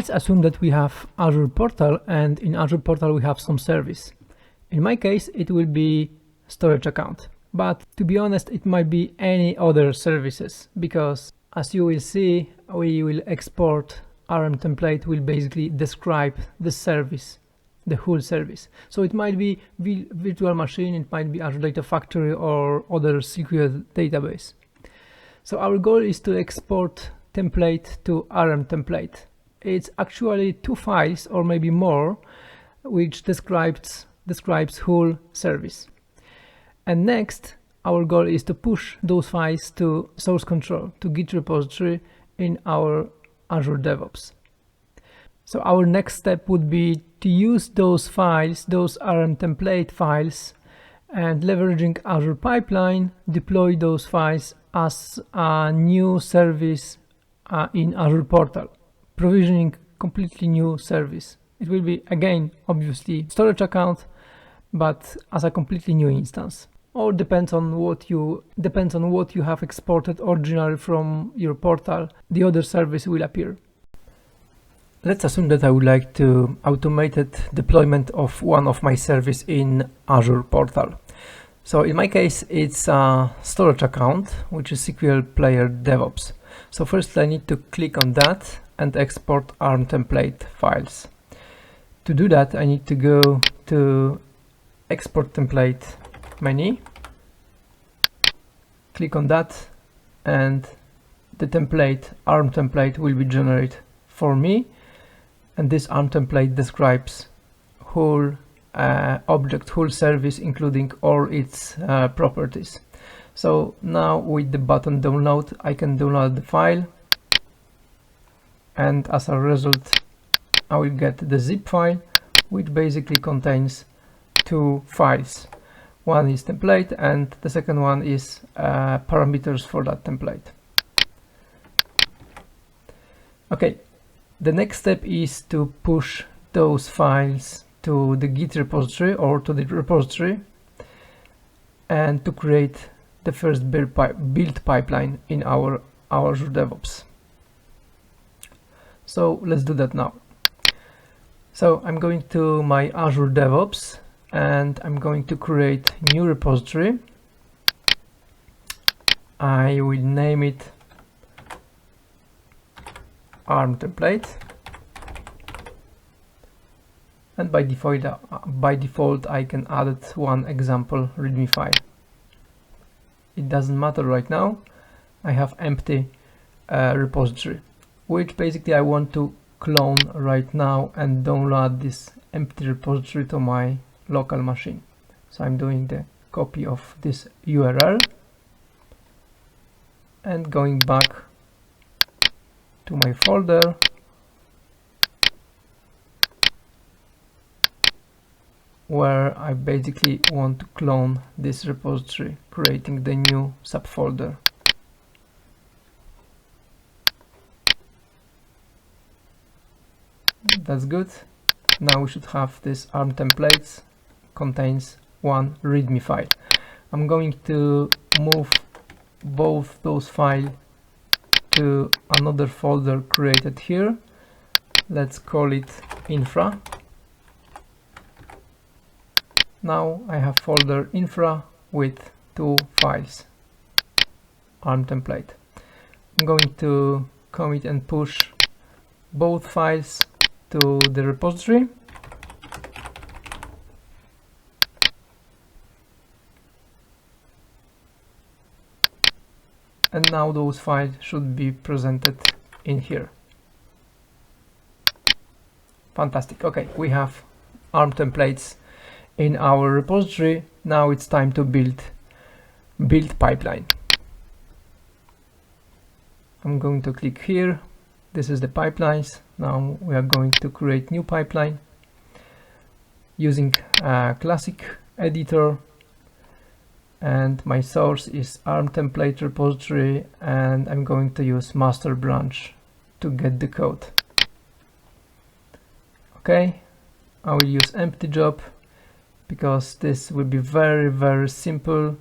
Let's assume that we have Azure Portal, and in Azure Portal we have some service. In my case, it will be storage account, but to be honest, it might be any other services, because as you will see, we will export armtemplate will basically describe the service, the whole service. So it might be virtual machine, it might be Azure Data Factory or other SQL database. So our goal is to export template to armtemplate. It's actually 2 files or maybe more, which describes whole service. And next, our goal is to push those files to source control, to Git repository in our Azure DevOps. So our next step would be to use those files, those armtemplate files, and leveraging Azure Pipeline, deploy those files as a new service in Azure Portal, provisioning completely new service. It will be, again, obviously storage account, but as a completely new instance. Or depends on what you have exported originally from your portal, the other service will appear. Let's assume that I would like to automated deployment of one of my service in Azure Portal. So in my case, it's a storage account, which is SQL Player DevOps. So first I need to click on that and export armtemplate files. To do that, I need to go to Export Template menu, click on that, and the template, armtemplate, will be generated for me. And this armtemplate describes whole object, whole service, including all its properties. So now with the button download, I can download the file, and as a result, I will get the zip file, which basically contains 2 files. One is template, and the second one is parameters for that template. Okay. The next step is to push those files to the Git repository or to the repository, and to create the first build pipeline in our Azure DevOps. So let's do that now. So I'm going to my Azure DevOps, and I'm going to create new repository. I will name it armtemplate, and by default I can add one example README file. It doesn't matter right now. I have empty repository, which basically I want to clone right now and download this empty repository to my local machine. So I'm doing the copy of this URL and going back to my folder, where I basically want to clone this repository, creating the new subfolder. That's good. Now we should have this armtemplates contains one README file. I'm going to move both those files to another folder created here. Let's call it infra. Now I have folder infra with 2 files, armtemplate. I'm going to commit and push both files to the repository. And now those files should be presented in here. Fantastic. Okay, we have armtemplates in our repository. Now it's time to build pipeline. I'm going to click here. This is the pipelines. Now we are going to create new pipeline using a classic editor, and my source is armtemplate repository, and I'm going to use master branch to get the code. Okay, I will use empty job because this will be very simple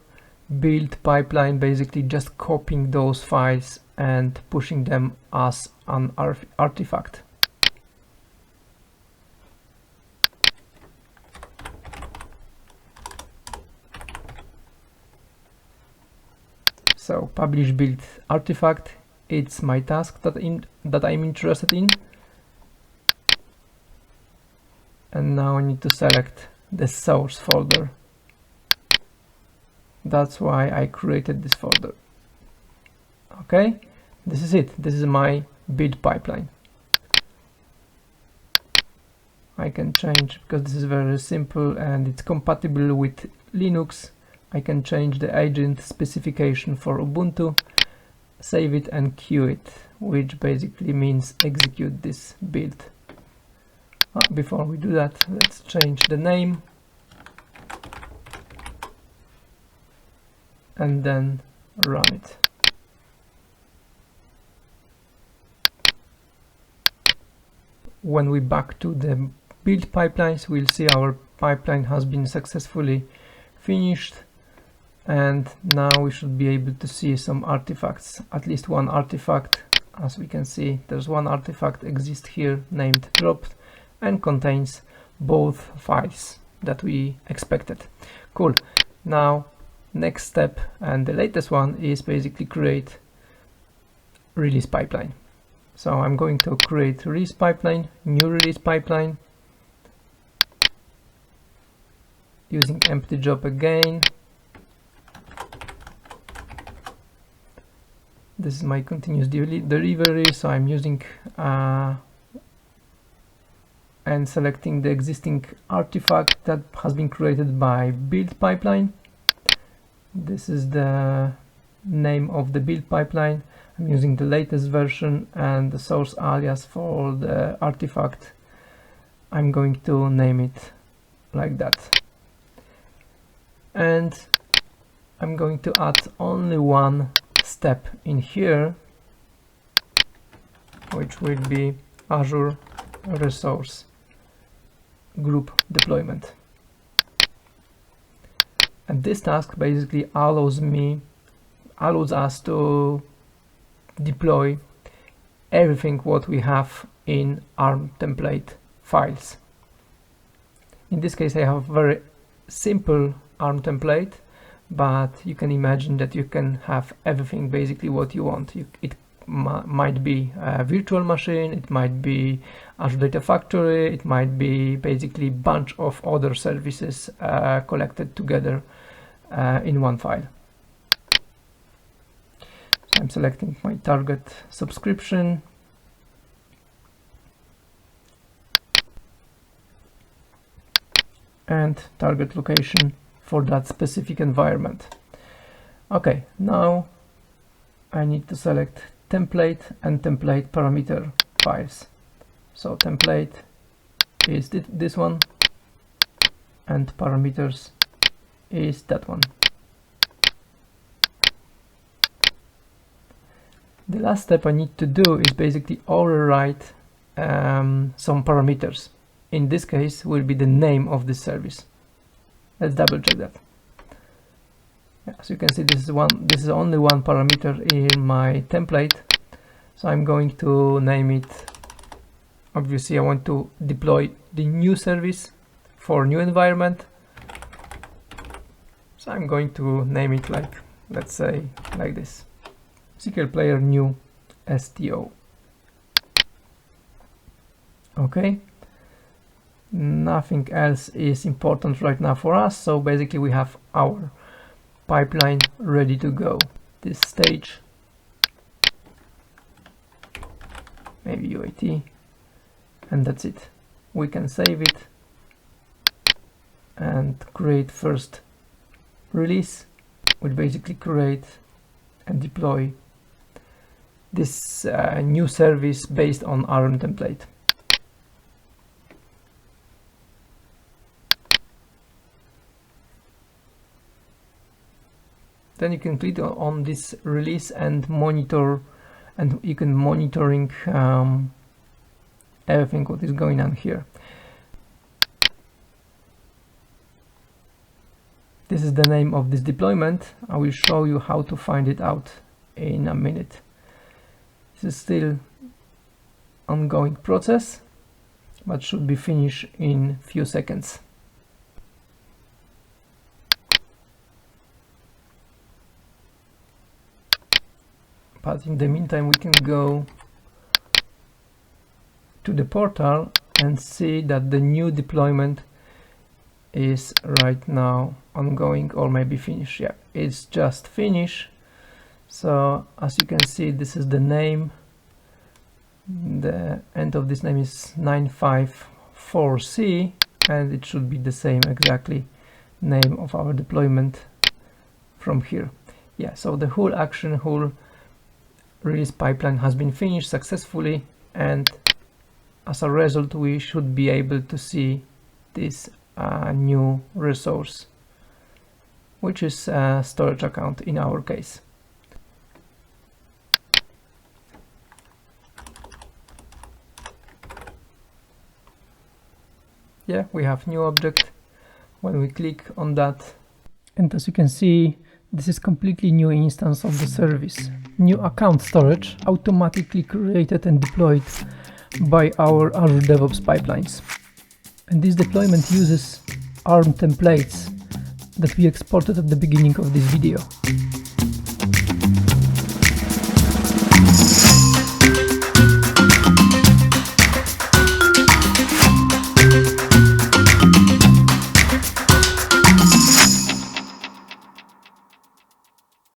build pipeline, basically just copying those files and pushing them as an artifact. So publish build artifact, it's my task that I'm interested in. And now I need to select the source folder. That's why I created this folder. Okay, this is it. This is my build pipeline. I can change, because this is very simple and it's compatible with Linux. I can change the agent specification for Ubuntu, save it and queue it, which basically means execute this build. Before we do that, let's change the name and then run it. When we back to the build pipelines, we'll see our pipeline has been successfully finished, and now we should be able to see some artifacts, at least one artifact. As we can see, there's one artifact exists here named dropped and contains both files that we expected. Cool. Now next step, and the latest one, is basically create release pipeline. So I'm going to create release pipeline, new release pipeline, using empty job again. This is my continuous delivery, so I'm using and selecting the existing artifact that has been created by build pipeline. This is the name of the build pipeline. I'm using the latest version, and the source alias for the artifact, I'm going to name it like that. And I'm going to add only one step in here, which will be Azure resource group deployment. And this task basically allows us to deploy everything what we have in ARM template files. In this case I have very simple ARM template, but you can imagine that you can have everything basically what you want. It might be a virtual machine, it might be Azure Data Factory, it might be basically bunch of other services collected together in one file. So I'm selecting my target subscription, and target location for that specific environment. Okay, now I need to select template and template parameter files. So template is this one, and parameters is that one. The last step I need to do is basically overwrite some parameters. In this case will be the name of this service. Let's double check that. As you can see, this is only one parameter in my template, so I'm going to name it. Obviously I want to deploy the new service for new environment, so I'm going to name it like, let's say like this, SQL player new STO. Okay, nothing else is important right now for us, so basically we have our pipeline ready to go. This stage, maybe UAT, and that's it. We can save it and create first release. We'll basically create and deploy this new service based on ARM template. Then you can click on this release and monitor, and you can monitoring everything what is going on here. This is the name of this deployment. I will show you how to find it out in a minute. This is still ongoing process, but should be finished in few seconds. but in the meantime we can go to the portal and see that the new deployment is right now ongoing, or maybe finished. Yeah, it's just finished. So as you can see, this is the name. The end of this name is 954C, and it should be the same exactly name of our deployment from here. Yeah, so the whole whole release pipeline has been finished successfully, and as a result we should be able to see this new resource, which is a storage account in our case. Yeah, we have new object when we click on that, and as you can see, this is completely new instance of the service. New account storage automatically created and deployed by our Azure DevOps pipelines. And this deployment uses ARM templates that we exported at the beginning of this video.